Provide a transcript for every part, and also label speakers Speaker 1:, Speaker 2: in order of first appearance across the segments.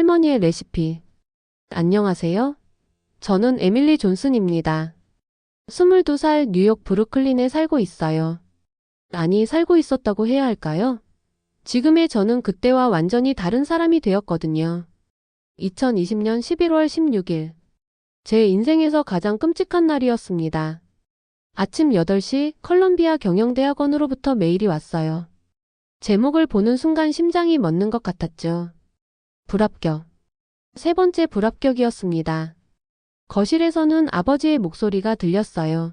Speaker 1: 할머니의 레시피. 안녕하세요. 저는 에밀리 존슨입니다. 22살 뉴욕 브루클린에 살고 있어요. 아니, 살고 있었다고 해야 할까요? 지금의 저는 그때와 완전히 다른 사람이 되었거든요. 2020년 11월 16일. 제 인생에서 가장 끔찍한 날이었습니다. 아침 8시 컬럼비아 경영대학원으로부터 메일이 왔어요. 제목을 보는 순간 심장이 멎는 것 같았죠. 불합격. 세 번째 불합격이었습니다. 거실에서는 아버지의 목소리가 들렸어요.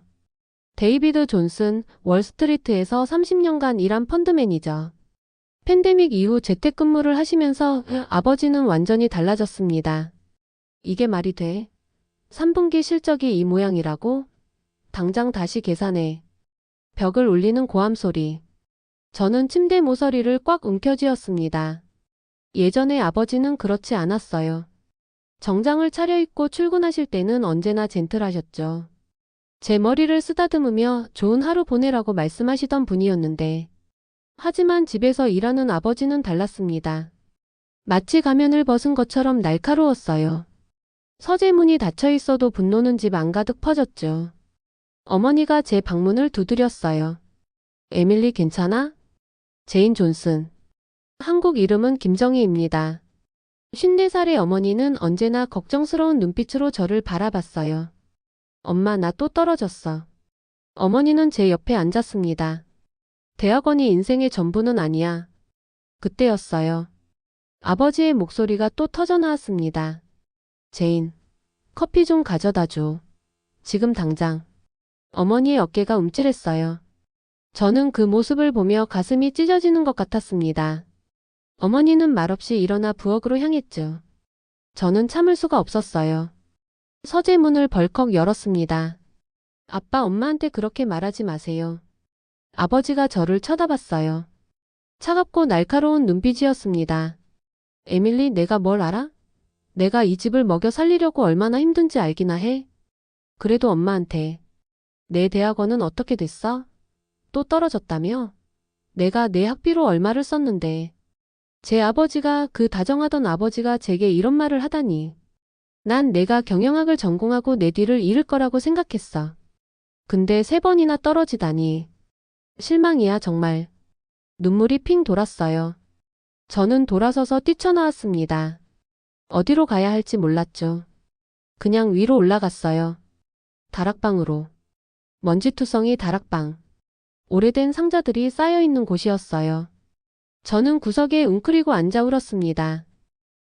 Speaker 1: 데이비드 존슨, 월스트리트에서 30년간 일한 펀드 매니저. 팬데믹 이후 재택근무를 하시면서 아버지는 완전히 달라졌습니다. 이게 말이 돼? 3분기 실적이 이 모양이라고? 당장 다시 계산해. 벽을 울리는 고함 소리. 저는 침대 모서리를 꽉 움켜쥐었습니다. 예전에 아버지는 그렇지 않았어요. 정장을 차려입고 출근하실 때는 언제나 젠틀하셨죠. 제 머리를 쓰다듬으며 좋은 하루 보내라고 말씀하시던 분이었는데, 하지만 집에서 일하는 아버지는 달랐습니다. 마치 가면을 벗은 것처럼 날카로웠어요. 서재문이 닫혀 있어도 분노는 집 안가득 퍼졌죠. 어머니가 제 방문을 두드렸어요. 에밀리 괜찮아? 제인 존슨. 한국 이름은 김정희입니다. 54살의 어머니는 언제나 걱정스러운 눈빛으로 저를 바라봤어요. 엄마, 나 또 떨어졌어. 어머니는 제 옆에 앉았습니다. 대학원이 인생의 전부는 아니야. 그때였어요. 아버지의 목소리가 또 터져나왔습니다. 제인, 커피 좀 가져다 줘. 지금 당장. 어머니의 어깨가 움찔했어요. 저는 그 모습을 보며 가슴이 찢어지는 것 같았습니다. 어머니는 말없이 일어나 부엌으로 향했죠. 저는 참을 수가 없었어요. 서재문을 벌컥 열었습니다. 아빠, 엄마한테 그렇게 말하지 마세요. 아버지가 저를 쳐다봤어요. 차갑고 날카로운 눈빛이었습니다. 에밀리, 내가 뭘 알아? 내가 이 집을 먹여 살리려고 얼마나 힘든지 알기나 해? 그래도 엄마한테. 내 대학원은 어떻게 됐어? 또 떨어졌다며? 내가 내 학비로 얼마를 썼는데. 제 아버지가, 그 다정하던 아버지가 제게 이런 말을 하다니. 난 내가 경영학을 전공하고 내 뒤를 잃을 거라고 생각했어. 근데 3번이나 떨어지다니. 실망이야, 정말. 눈물이 핑 돌았어요. 저는 돌아서서 뛰쳐나왔습니다. 어디로 가야 할지 몰랐죠. 그냥 위로 올라갔어요. 다락방으로. 먼지투성이 다락방. 오래된 상자들이 쌓여있는 곳이었어요. 저는 구석에 웅크리고 앉아 울었습니다.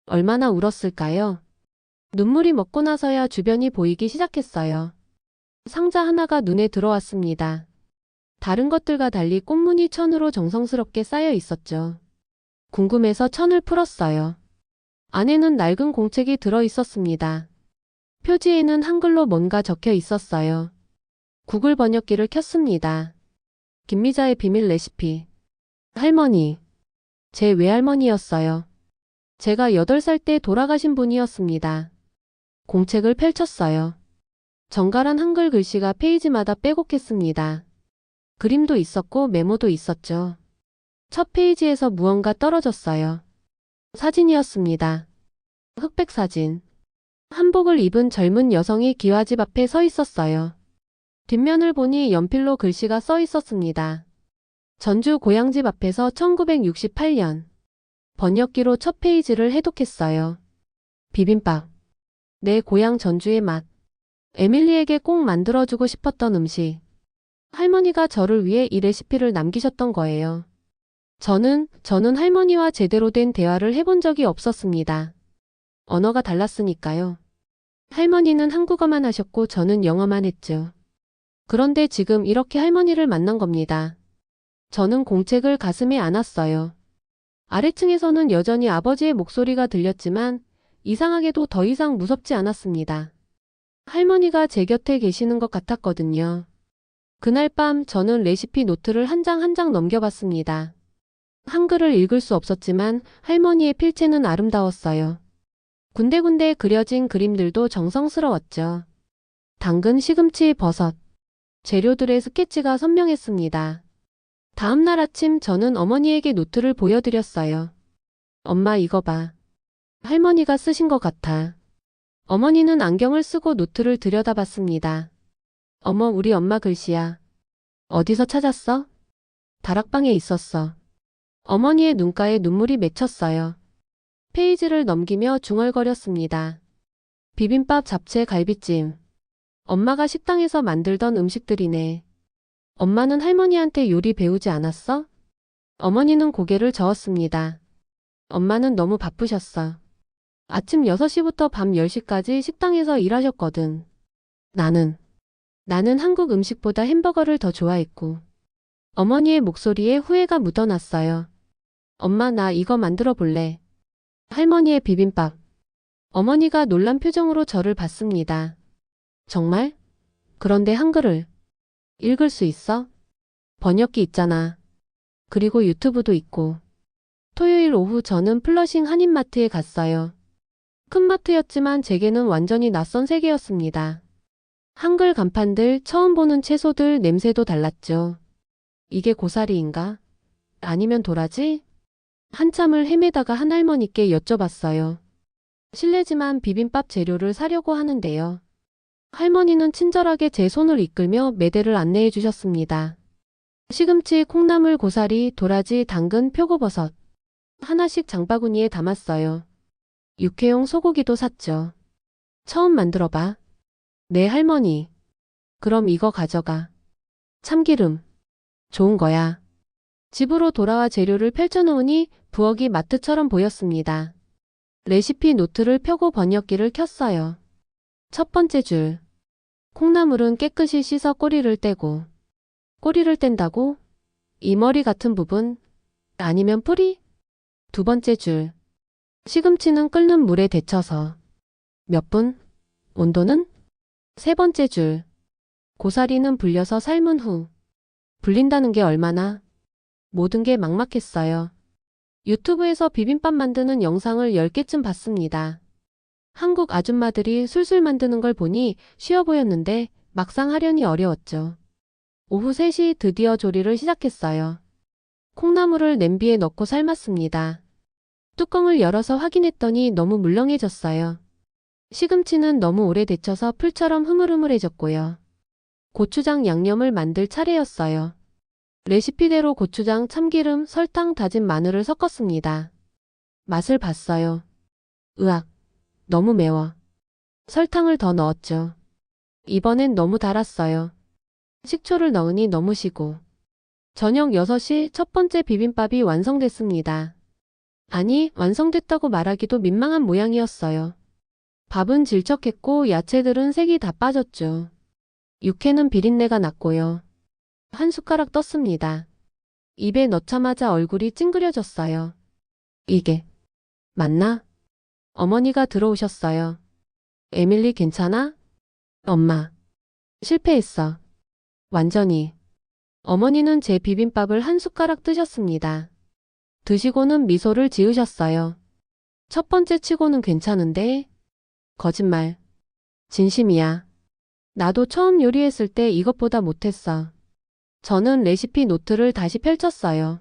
Speaker 1: 얼마나 울었을까요? 눈물이 먹고 나서야 주변이 보이기 시작했어요. 상자 하나가 눈에 들어왔습니다. 다른 것들과 달리 꽃무늬 천으로 정성스럽게 쌓여 있었죠. 궁금해서 천을 풀었어요. 안에는 낡은 공책이 들어 있었습니다. 표지에는 한글로 뭔가 적혀 있었어요. 구글 번역기를 켰습니다. 김미자의 비밀 레시피. 할머니. 제 외할머니였어요. 제가 8살 때 돌아가신 분이었습니다. 공책을 펼쳤어요. 정갈한 한글 글씨가 페이지마다 빼곡했습니다. 그림도 있었고 메모도 있었죠. 첫 페이지에서 무언가 떨어졌어요. 사진이었습니다. 흑백 사진. 한복을 입은 젊은 여성이 기와집 앞에 서 있었어요. 뒷면을 보니 연필로 글씨가 써 있었습니다. 전주 고향집 앞에서 1968년. 번역기로 첫 페이지를 해독했어요. 비빔밥. 내 고향 전주의 맛. 에밀리에게 꼭 만들어주고 싶었던 음식. 할머니가 저를 위해 이 레시피를 남기셨던 거예요. 저는 할머니와 제대로 된 대화를 해본 적이 없었습니다. 언어가 달랐으니까요. 할머니는 한국어만 하셨고 저는 영어만 했죠. 그런데 지금 이렇게 할머니를 만난 겁니다. 저는 공책을 가슴에 안았어요. 아래층에서는 여전히 아버지의 목소리가 들렸지만 이상하게도 더 이상 무섭지 않았습니다. 할머니가 제 곁에 계시는 것 같았거든요. 그날 밤 저는 레시피 노트를 한 장 한 장 넘겨봤습니다. 한글을 읽을 수 없었지만 할머니의 필체는 아름다웠어요. 군데군데 그려진 그림들도 정성스러웠죠. 당근, 시금치, 버섯. 재료들의 스케치가 선명했습니다. 다음 날 아침 저는 어머니에게 노트를 보여드렸어요. 엄마, 이거 봐. 할머니가 쓰신 것 같아. 어머니는 안경을 쓰고 노트를 들여다봤습니다. 어머, 우리 엄마 글씨야. 어디서 찾았어? 다락방에 있었어. 어머니의 눈가에 눈물이 맺혔어요. 페이지를 넘기며 중얼거렸습니다. 비빔밥, 잡채, 갈비찜. 엄마가 식당에서 만들던 음식들이네. 엄마는 할머니한테 요리 배우지 않았어? 어머니는 고개를 저었습니다. 엄마는 너무 바쁘셨어. 아침 6시부터 밤 10시까지 식당에서 일하셨거든. 나는 한국 음식보다 햄버거를 더 좋아했고. 어머니의 목소리에 후회가 묻어났어요. 엄마, 나 이거 만들어 볼래. 할머니의 비빔밥. 어머니가 놀란 표정으로 저를 봤습니다. 정말? 그런데 한글을 읽을 수 있어? 번역기 있잖아. 그리고 유튜브도 있고. 토요일 오후 저는 플러싱 한인마트에 갔어요. 큰 마트였지만 제게는 완전히 낯선 세계였습니다. 한글 간판들, 처음 보는 채소들, 냄새도 달랐죠. 이게 고사리인가? 아니면 도라지? 한참을 헤매다가 한 할머니께 여쭤봤어요. 실례지만 비빔밥 재료를 사려고 하는데요. 할머니는 친절하게 제 손을 이끌며 매대를 안내해 주셨습니다. 시금치, 콩나물, 고사리, 도라지, 당근, 표고버섯. 하나씩 장바구니에 담았어요. 육회용 소고기도 샀죠. 처음 만들어봐. 네, 할머니. 그럼 이거 가져가. 참기름. 좋은 거야. 집으로 돌아와 재료를 펼쳐놓으니 부엌이 마트처럼 보였습니다. 레시피 노트를 펴고 번역기를 켰어요. 첫 번째 줄. 콩나물은 깨끗이 씻어 꼬리를 떼고. 꼬리를 뗀다고? 이 머리 같은 부분? 아니면 뿌리? 두 번째 줄. 시금치는 끓는 물에 데쳐서. 몇 분? 온도는? 세 번째 줄. 고사리는 불려서 삶은 후. 불린다는 게 얼마나? 모든 게 막막했어요. 유튜브에서 비빔밥 만드는 영상을 10개쯤 봤습니다. 한국 아줌마들이 술술 만드는 걸 보니 쉬워 보였는데 막상 하려니 어려웠죠. 오후 3시 드디어 조리를 시작했어요. 콩나물을 냄비에 넣고 삶았습니다. 뚜껑을 열어서 확인했더니 너무 물렁해졌어요. 시금치는 너무 오래 데쳐서 풀처럼 흐물흐물해졌고요. 고추장 양념을 만들 차례였어요. 레시피대로 고추장, 참기름, 설탕, 다진 마늘을 섞었습니다. 맛을 봤어요. 으악, 너무 매워. 설탕을 더 넣었죠. 이번엔 너무 달았어요. 식초를 넣으니 너무 시고. 저녁 6시 첫 번째 비빔밥이 완성됐습니다. 아니, 완성됐다고 말하기도 민망한 모양이었어요. 밥은 질척했고 야채들은 색이 다 빠졌죠. 육회는 비린내가 났고요. 한 숟가락 떴습니다. 입에 넣자마자 얼굴이 찡그려졌어요. 이게 맞나? 어머니가 들어오셨어요. 에밀리 괜찮아? 엄마. 실패했어. 완전히. 어머니는 제 비빔밥을 한 숟가락 드셨습니다. 드시고는 미소를 지으셨어요. 첫 번째 치고는 괜찮은데? 거짓말. 진심이야. 나도 처음 요리했을 때 이것보다 못했어. 저는 레시피 노트를 다시 펼쳤어요.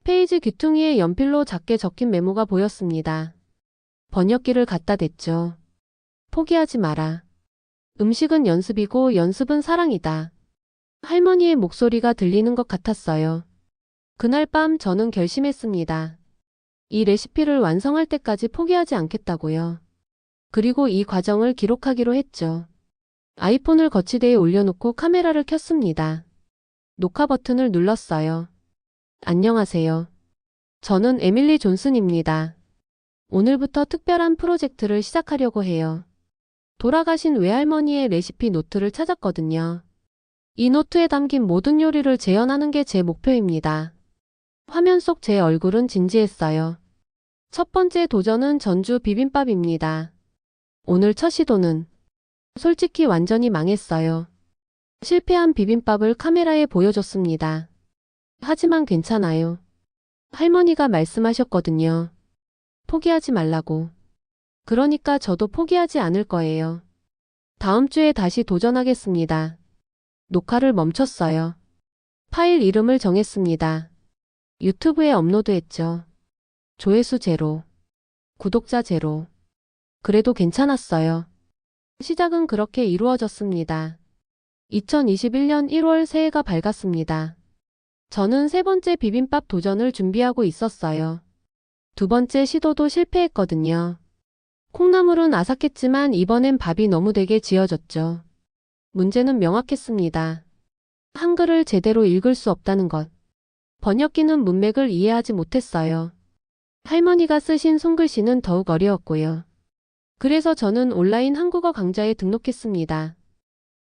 Speaker 1: 페이지 귀퉁이에 연필로 작게 적힌 메모가 보였습니다. 번역기를 갖다 댔죠. 포기하지 마라. 음식은 연습이고 연습은 사랑이다. 할머니의 목소리가 들리는 것 같았어요. 그날 밤 저는 결심했습니다. 이 레시피를 완성할 때까지 포기하지 않겠다고요. 그리고 이 과정을 기록하기로 했죠. 아이폰을 거치대에 올려놓고 카메라를 켰습니다. 녹화 버튼을 눌렀어요. 안녕하세요. 저는 에밀리 존슨입니다. 오늘부터 특별한 프로젝트를 시작하려고 해요. 돌아가신 외할머니의 레시피 노트를 찾았거든요. 이 노트에 담긴 모든 요리를 재현하는 게 제 목표입니다. 화면 속 제 얼굴은 진지했어요. 첫 번째 도전은 전주 비빔밥입니다. 오늘 첫 시도는 솔직히 완전히 망했어요. 실패한 비빔밥을 카메라에 보여줬습니다. 하지만 괜찮아요. 할머니가 말씀하셨거든요. 포기하지 말라고. 그러니까 저도 포기하지 않을 거예요. 다음 주에 다시 도전하겠습니다. 녹화를 멈췄어요. 파일 이름을 정했습니다. 유튜브에 업로드했죠. 조회수 제로. 구독자 제로. 그래도 괜찮았어요. 시작은 그렇게 이루어졌습니다. 2021년 1월 새해가 밝았습니다. 저는 세 번째 비빔밥 도전을 준비하고 있었어요. 두 번째 시도도 실패했거든요. 콩나물은 아삭했지만 이번엔 밥이 너무 되게 지어졌죠. 문제는 명확했습니다. 한글을 제대로 읽을 수 없다는 것. 번역기는 문맥을 이해하지 못했어요. 할머니가 쓰신 손글씨는 더욱 어려웠고요. 그래서 저는 온라인 한국어 강좌에 등록했습니다.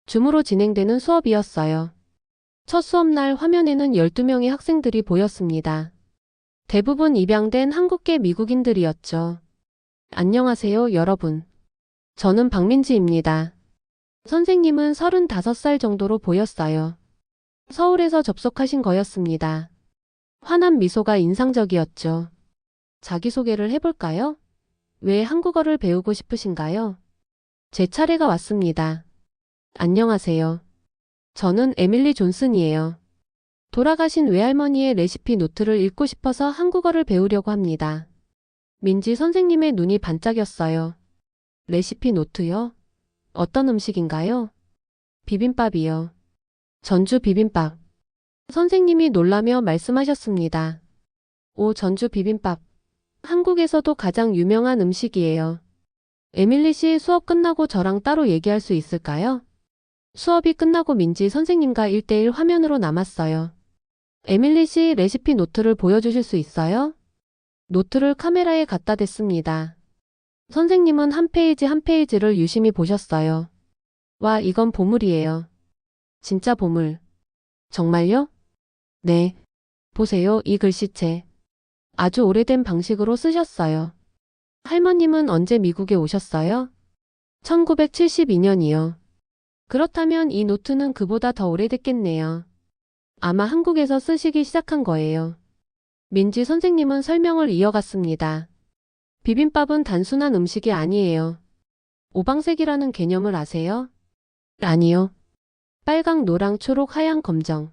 Speaker 1: 줌으로 진행되는 수업이었어요. 첫 수업날 화면에는 12명의 학생들이 보였습니다. 대부분 입양된 한국계 미국인들이었죠. 안녕하세요, 여러분. 저는 박민지입니다. 선생님은 35살 정도로 보였어요. 서울에서 접속하신 거였습니다. 환한 미소가 인상적이었죠. 자기소개를 해볼까요? 왜 한국어를 배우고 싶으신가요? 제 차례가 왔습니다. 안녕하세요. 저는 에밀리 존슨이에요. 돌아가신 외할머니의 레시피 노트를 읽고 싶어서 한국어를 배우려고 합니다. 민지 선생님의 눈이 반짝였어요. 레시피 노트요? 어떤 음식인가요? 비빔밥이요. 전주 비빔밥. 선생님이 놀라며 말씀하셨습니다. 오, 전주 비빔밥. 한국에서도 가장 유명한 음식이에요. 에밀리 씨 수업 끝나고 저랑 따로 얘기할 수 있을까요? 수업이 끝나고 민지 선생님과 1대1 화면으로 남았어요. 에밀리 씨 레시피 노트를 보여주실 수 있어요? 노트를 카메라에 갖다 댔습니다. 선생님은 한 페이지 한 페이지를 유심히 보셨어요. 와, 이건 보물이에요. 진짜 보물. 정말요? 네. 보세요, 이 글씨체. 아주 오래된 방식으로 쓰셨어요. 할머님은 언제 미국에 오셨어요? 1972년이요. 그렇다면 이 노트는 그보다 더 오래됐겠네요. 아마 한국에서 쓰시기 시작한 거예요. 민지 선생님은 설명을 이어갔습니다. 비빔밥은 단순한 음식이 아니에요. 오방색이라는 개념을 아세요? 아니요. 빨강, 노랑, 초록, 하양, 검정.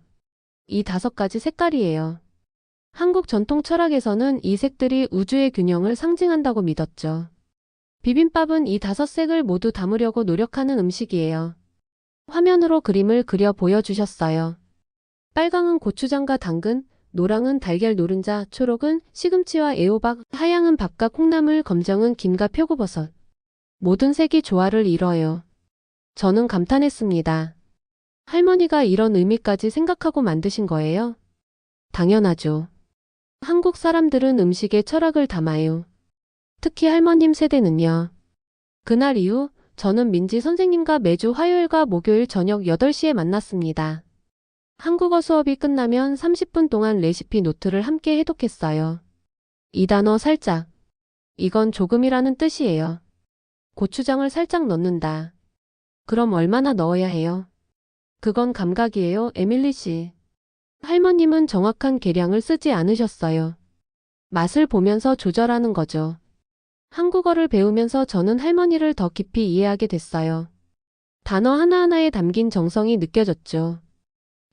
Speaker 1: 이 5가지 색깔이에요. 한국 전통 철학에서는 이 색들이 우주의 균형을 상징한다고 믿었죠. 비빔밥은 이 5색을 모두 담으려고 노력하는 음식이에요. 화면으로 그림을 그려 보여주셨어요. 빨강은 고추장과 당근, 노랑은 달걀 노른자, 초록은 시금치와 애호박, 하양은 밥과 콩나물, 검정은 김과 표고버섯. 모든 색이 조화를 이뤄요. 저는 감탄했습니다. 할머니가 이런 의미까지 생각하고 만드신 거예요? 당연하죠. 한국 사람들은 음식에 철학을 담아요. 특히 할머님 세대는요. 그날 이후 저는 민지 선생님과 매주 화요일과 목요일 저녁 8시에 만났습니다. 한국어 수업이 끝나면 30분 동안 레시피 노트를 함께 해독했어요. 이 단어 살짝. 이건 조금이라는 뜻이에요. 고추장을 살짝 넣는다. 그럼 얼마나 넣어야 해요? 그건 감각이에요, 에밀리 씨. 할머님은 정확한 계량을 쓰지 않으셨어요. 맛을 보면서 조절하는 거죠. 한국어를 배우면서 저는 할머니를 더 깊이 이해하게 됐어요. 단어 하나하나에 담긴 정성이 느껴졌죠.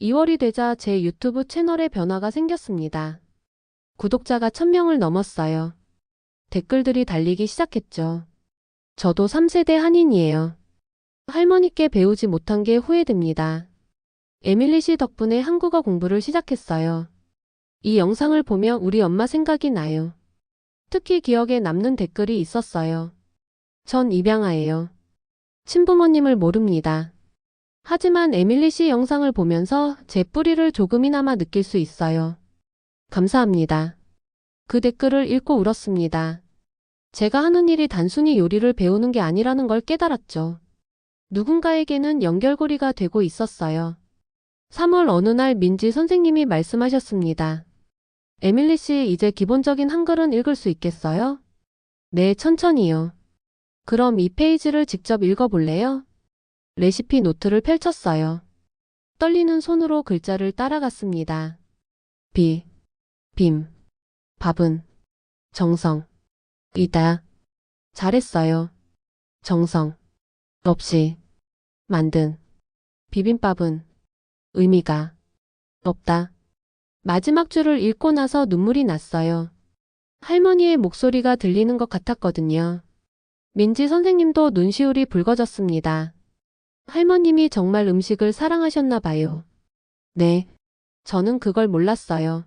Speaker 1: 2월이 되자 제 유튜브 채널에 변화가 생겼습니다. 구독자가 1000명을 넘었어요. 댓글들이 달리기 시작했죠. 저도 3세대 한인이에요. 할머니께 배우지 못한 게 후회됩니다. 에밀리 씨 덕분에 한국어 공부를 시작했어요. 이 영상을 보며 우리 엄마 생각이 나요. 특히 기억에 남는 댓글이 있었어요. 전 입양아예요. 친부모님을 모릅니다. 하지만 에밀리 씨 영상을 보면서 제 뿌리를 조금이나마 느낄 수 있어요. 감사합니다. 그 댓글을 읽고 울었습니다. 제가 하는 일이 단순히 요리를 배우는 게 아니라는 걸 깨달았죠. 누군가에게는 연결고리가 되고 있었어요. 3월 어느 날 민지 선생님이 말씀하셨습니다. 에밀리 씨, 이제 기본적인 한글은 읽을 수 있겠어요? 네, 천천히요. 그럼 이 페이지를 직접 읽어볼래요? 레시피 노트를 펼쳤어요. 떨리는 손으로 글자를 따라갔습니다. 비, 빔, 밥은, 정성, 이다. 잘했어요. 정성, 없이, 만든, 비빔밥은, 의미가, 없다. 마지막 줄을 읽고 나서 눈물이 났어요. 할머니의 목소리가 들리는 것 같았거든요. 민지 선생님도 눈시울이 붉어졌습니다. 할머님이 정말 음식을 사랑하셨나 봐요. 네, 저는 그걸 몰랐어요.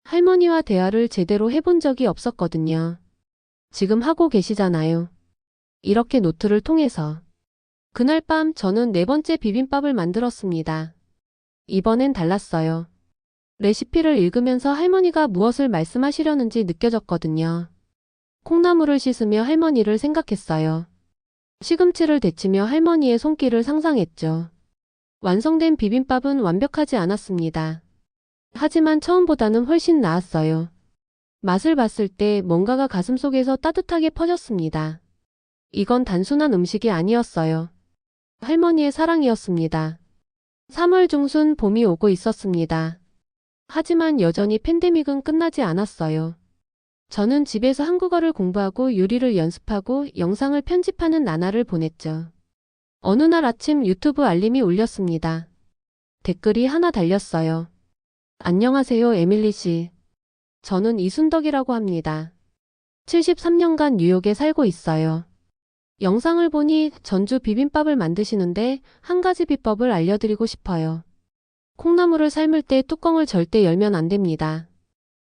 Speaker 1: 할머니와 대화를 제대로 해본 적이 없었거든요. 지금 하고 계시잖아요. 이렇게 노트를 통해서. 그날 밤 저는 네 번째 비빔밥을 만들었습니다. 이번엔 달랐어요. 레시피를 읽으면서 할머니가 무엇을 말씀하시려는지 느껴졌거든요. 콩나물을 씻으며 할머니를 생각했어요. 시금치를 데치며 할머니의 손길을 상상했죠. 완성된 비빔밥은 완벽하지 않았습니다. 하지만 처음보다는 훨씬 나았어요. 맛을 봤을 때 뭔가가 가슴속에서 따뜻하게 퍼졌습니다. 이건 단순한 음식이 아니었어요. 할머니의 사랑이었습니다. 3월 중순 봄이 오고 있었습니다. 하지만 여전히 팬데믹은 끝나지 않았어요. 저는 집에서 한국어를 공부하고 요리를 연습하고 영상을 편집하는 나날을 보냈죠. 어느 날 아침 유튜브 알림이 울렸습니다. 댓글이 하나 달렸어요. 안녕하세요, 에밀리 씨. 저는 이순덕이라고 합니다. 73년간 뉴욕에 살고 있어요. 영상을 보니 전주 비빔밥을 만드시는데 한 가지 비법을 알려드리고 싶어요. 콩나물을 삶을 때 뚜껑을 절대 열면 안 됩니다.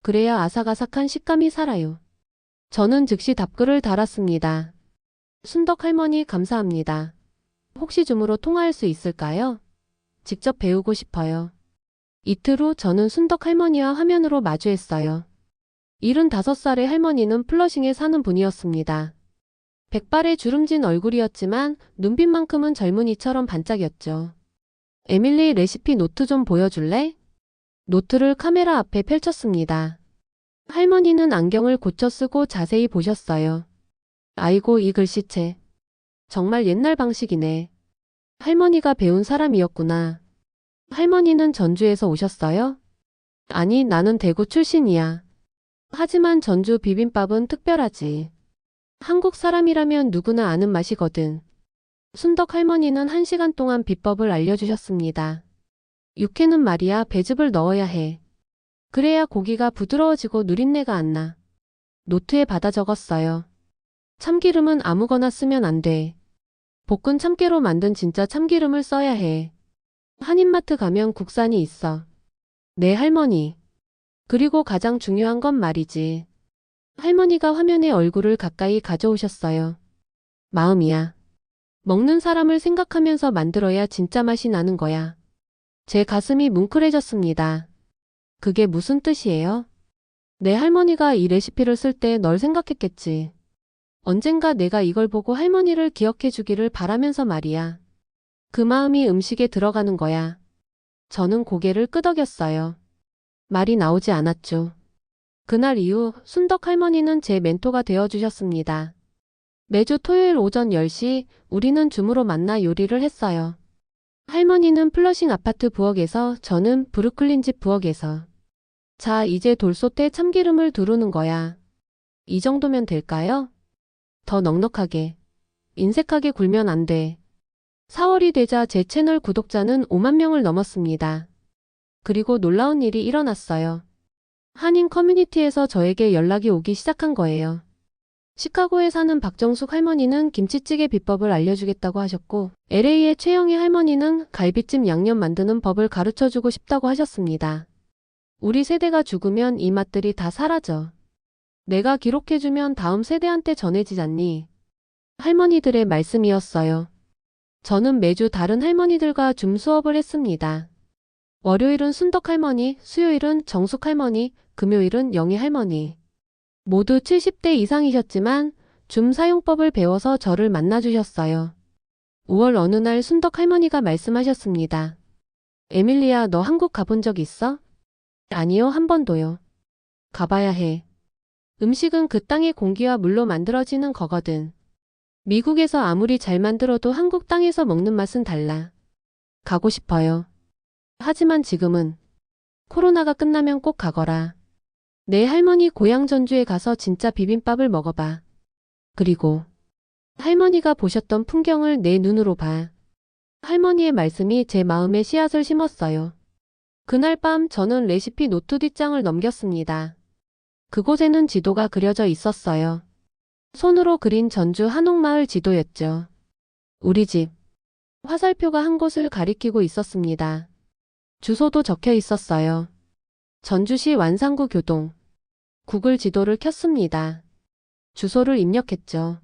Speaker 1: 그래야 아삭아삭한 식감이 살아요. 저는 즉시 답글을 달았습니다. 순덕 할머니 감사합니다. 혹시 줌으로 통화할 수 있을까요? 직접 배우고 싶어요. 이틀 후 저는 순덕 할머니와 화면으로 마주했어요. 75살의 할머니는 플러싱에 사는 분이었습니다. 백발의 주름진 얼굴이었지만 눈빛만큼은 젊은이처럼 반짝였죠. 에밀리 레시피 노트 좀 보여줄래? 노트를 카메라 앞에 펼쳤습니다. 할머니는 안경을 고쳐 쓰고 자세히 보셨어요. 아이고 이 글씨체. 정말 옛날 방식이네. 할머니가 배운 사람이었구나. 할머니는 전주에서 오셨어요? 아니 나는 대구 출신이야. 하지만 전주 비빔밥은 특별하지. 한국 사람이라면 누구나 아는 맛이거든. 순덕 할머니는 1시간 동안 비법을 알려주셨습니다. 육회는 말이야 배즙을 넣어야 해. 그래야 고기가 부드러워지고 누린내가 안 나. 노트에 받아 적었어요. 참기름은 아무거나 쓰면 안 돼. 볶은 참깨로 만든 진짜 참기름을 써야 해. 한인마트 가면 국산이 있어. 네 할머니. 그리고 가장 중요한 건 말이지. 할머니가 화면에 얼굴을 가까이 가져오셨어요. 마음이야. 먹는 사람을 생각하면서 만들어야 진짜 맛이 나는 거야. 제 가슴이 뭉클해졌습니다. 그게 무슨 뜻이에요? 내 할머니가 이 레시피를 쓸 때 널 생각했겠지. 언젠가 내가 이걸 보고 할머니를 기억해 주기를 바라면서 말이야. 그 마음이 음식에 들어가는 거야. 저는 고개를 끄덕였어요. 말이 나오지 않았죠. 그날 이후 순덕 할머니는 제 멘토가 되어주셨습니다. 매주 토요일 오전 10시 우리는 줌으로 만나 요리를 했어요. 할머니는 플러싱 아파트 부엌에서 저는 브루클린 집 부엌에서. 자 이제 돌솥에 참기름을 두르는 거야. 이 정도면 될까요? 더 넉넉하게. 인색하게 굴면 안 돼. 4월이 되자 제 채널 구독자는 5만 명을 넘었습니다. 그리고 놀라운 일이 일어났어요. 한인 커뮤니티에서 저에게 연락이 오기 시작한 거예요. 시카고에 사는 박정숙 할머니는 김치찌개 비법을 알려주겠다고 하셨고 LA의 최영희 할머니는 갈비찜 양념 만드는 법을 가르쳐주고 싶다고 하셨습니다. 우리 세대가 죽으면 이 맛들이 다 사라져. 내가 기록해주면 다음 세대한테 전해지잖니. 할머니들의 말씀이었어요. 저는 매주 다른 할머니들과 줌 수업을 했습니다. 월요일은 순덕 할머니, 수요일은 정숙 할머니, 금요일은 영희 할머니. 모두 70대 이상이셨지만 줌 사용법을 배워서 저를 만나주셨어요. 5월 어느 날 순덕 할머니가 말씀하셨습니다. 에밀리야, 너 한국 가본 적 있어? 아니요, 한 번도요. 가봐야 해. 음식은 그 땅의 공기와 물로 만들어지는 거거든. 미국에서 아무리 잘 만들어도 한국 땅에서 먹는 맛은 달라. 가고 싶어요. 하지만 지금은 코로나가 끝나면 꼭 가거라. 내 할머니 고향 전주에 가서 진짜 비빔밥을 먹어봐. 그리고 할머니가 보셨던 풍경을 내 눈으로 봐. 할머니의 말씀이 제 마음에 씨앗을 심었어요. 그날 밤 저는 레시피 노트 뒷장을 넘겼습니다. 그곳에는 지도가 그려져 있었어요. 손으로 그린 전주 한옥마을 지도였죠. 우리 집. 화살표가 한 곳을 가리키고 있었습니다. 주소도 적혀 있었어요. 전주시 완산구 교동. 구글 지도를 켰습니다. 주소를 입력했죠.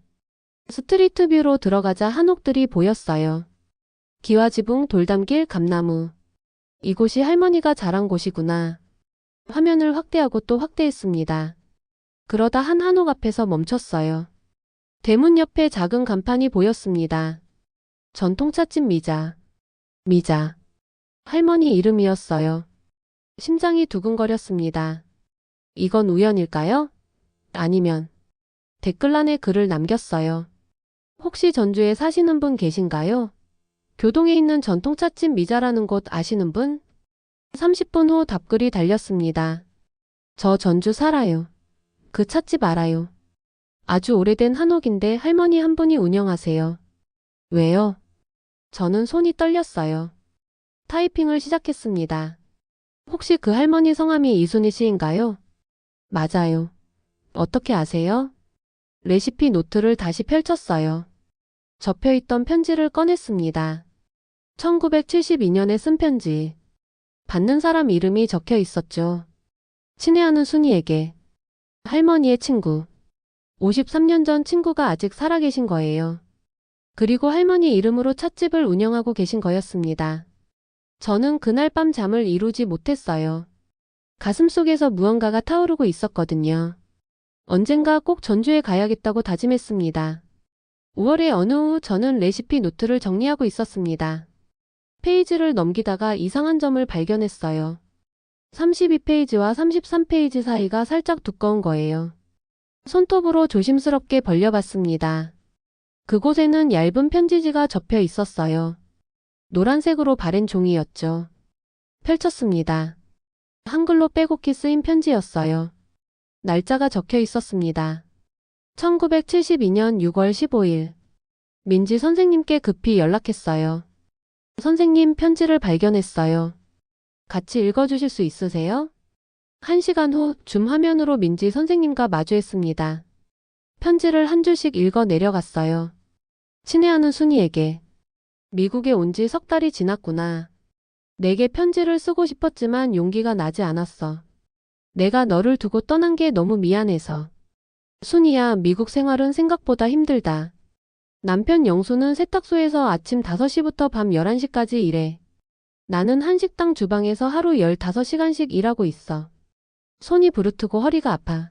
Speaker 1: 스트리트 뷰로 들어가자 한옥들이 보였어요. 기와지붕, 돌담길, 감나무. 이곳이 할머니가 자란 곳이구나. 화면을 확대하고 또 확대했습니다. 그러다 한 한옥 앞에서 멈췄어요. 대문 옆에 작은 간판이 보였습니다. 전통찻집 미자. 미자. 할머니 이름이었어요. 심장이 두근거렸습니다. 이건 우연일까요? 아니면 댓글란에 글을 남겼어요. 혹시 전주에 사시는 분 계신가요? 교동에 있는 전통찻집 미자라는 곳 아시는 분? 30분 후 답글이 달렸습니다. 저 전주 살아요. 그 찻집 알아요. 아주 오래된 한옥인데 할머니 한 분이 운영하세요. 왜요? 저는 손이 떨렸어요. 타이핑을 시작했습니다. 혹시 그 할머니 성함이 이순희 씨인가요? 맞아요. 어떻게 아세요? 레시피 노트를 다시 펼쳤어요. 접혀있던 편지를 꺼냈습니다. 1972년에 쓴 편지. 받는 사람 이름이 적혀 있었죠. 친애하는 순이에게. 할머니의 친구. 53년 전 친구가 아직 살아계신 거예요. 그리고 할머니 이름으로 찻집을 운영하고 계신 거였습니다. 저는 그날 밤 잠을 이루지 못했어요. 가슴속에서 무언가가 타오르고 있었거든요. 언젠가 꼭 전주에 가야겠다고 다짐했습니다. 5월의 어느 후 저는 레시피 노트를 정리하고 있었습니다. 페이지를 넘기다가 이상한 점을 발견했어요. 32페이지와 33페이지 사이가 살짝 두꺼운 거예요. 손톱으로 조심스럽게 벌려봤습니다. 그곳에는 얇은 편지지가 접혀 있었어요. 노란색으로 바랜 종이였죠. 펼쳤습니다. 한글로 빼곡히 쓰인 편지였어요. 날짜가 적혀 있었습니다. 1972년 6월 15일. 민지 선생님께 급히 연락했어요. 선생님, 편지를 발견했어요. 같이 읽어주실 수 있으세요? 1시간 후 줌 화면으로 민지 선생님과 마주했습니다. 편지를 한 줄씩 읽어 내려갔어요. 친애하는 순이에게. 미국에 온 지 석 달이 지났구나. 내게 편지를 쓰고 싶었지만 용기가 나지 않았어. 내가 너를 두고 떠난 게 너무 미안해서. 순이야, 미국 생활은 생각보다 힘들다. 남편 영수는 세탁소에서 아침 5시부터 밤 11시까지 일해. 나는 한식당 주방에서 하루 15시간씩 일하고 있어. 손이 부르트고 허리가 아파.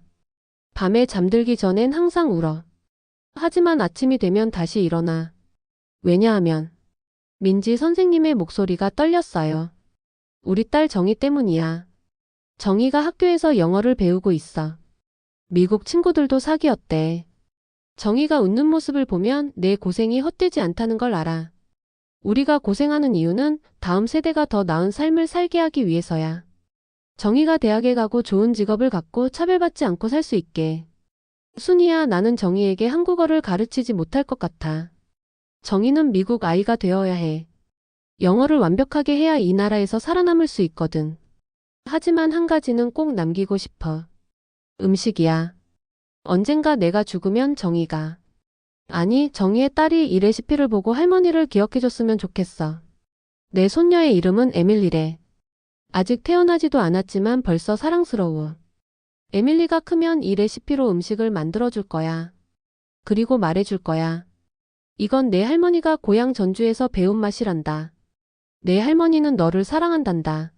Speaker 1: 밤에 잠들기 전엔 항상 울어. 하지만 아침이 되면 다시 일어나. 왜냐하면 민지 선생님의 목소리가 떨렸어요. 우리 딸 정희 때문이야. 정희가 학교에서 영어를 배우고 있어. 미국 친구들도 사귀었대. 정희가 웃는 모습을 보면 내 고생이 헛되지 않다는 걸 알아. 우리가 고생하는 이유는 다음 세대가 더 나은 삶을 살게 하기 위해서야. 정희가 대학에 가고 좋은 직업을 갖고 차별받지 않고 살 수 있게. 순이야, 나는 정희에게 한국어를 가르치지 못할 것 같아. 정희는 미국 아이가 되어야 해. 영어를 완벽하게 해야 이 나라에서 살아남을 수 있거든. 하지만 한 가지는 꼭 남기고 싶어. 음식이야. 언젠가 내가 죽으면 정희가. 아니, 정희의 딸이 이 레시피를 보고 할머니를 기억해줬으면 좋겠어. 내 손녀의 이름은 에밀리래. 아직 태어나지도 않았지만 벌써 사랑스러워. 에밀리가 크면 이 레시피로 음식을 만들어줄 거야. 그리고 말해줄 거야. 이건 내 할머니가 고향 전주에서 배운 맛이란다. 내 할머니는 너를 사랑한단다.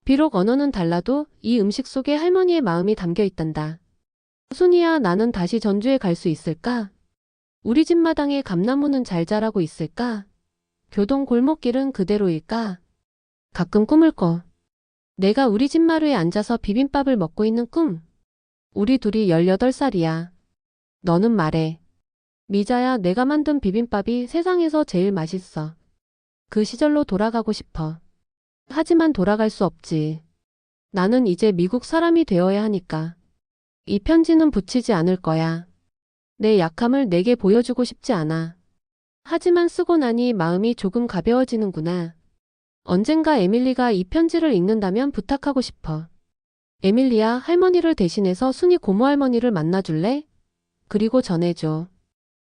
Speaker 1: 비록 언어는 달라도 이 음식 속에 할머니의 마음이 담겨 있단다. 순이야, 나는 다시 전주에 갈 수 있을까? 우리 집 마당에 감나무는 잘 자라고 있을까? 교동 골목길은 그대로일까? 가끔 꿈을 꿔. 내가 우리 집 마루에 앉아서 비빔밥을 먹고 있는 꿈. 우리 둘이 18살이야. 너는 말해. 미자야, 내가 만든 비빔밥이 세상에서 제일 맛있어. 그 시절로 돌아가고 싶어. 하지만 돌아갈 수 없지. 나는 이제 미국 사람이 되어야 하니까. 이 편지는 붙이지 않을 거야. 내 약함을 내게 보여주고 싶지 않아. 하지만 쓰고 나니 마음이 조금 가벼워지는구나. 언젠가 에밀리가 이 편지를 읽는다면 부탁하고 싶어. 에밀리야, 할머니를 대신해서 순이 고모할머니를 만나줄래? 그리고 전해줘.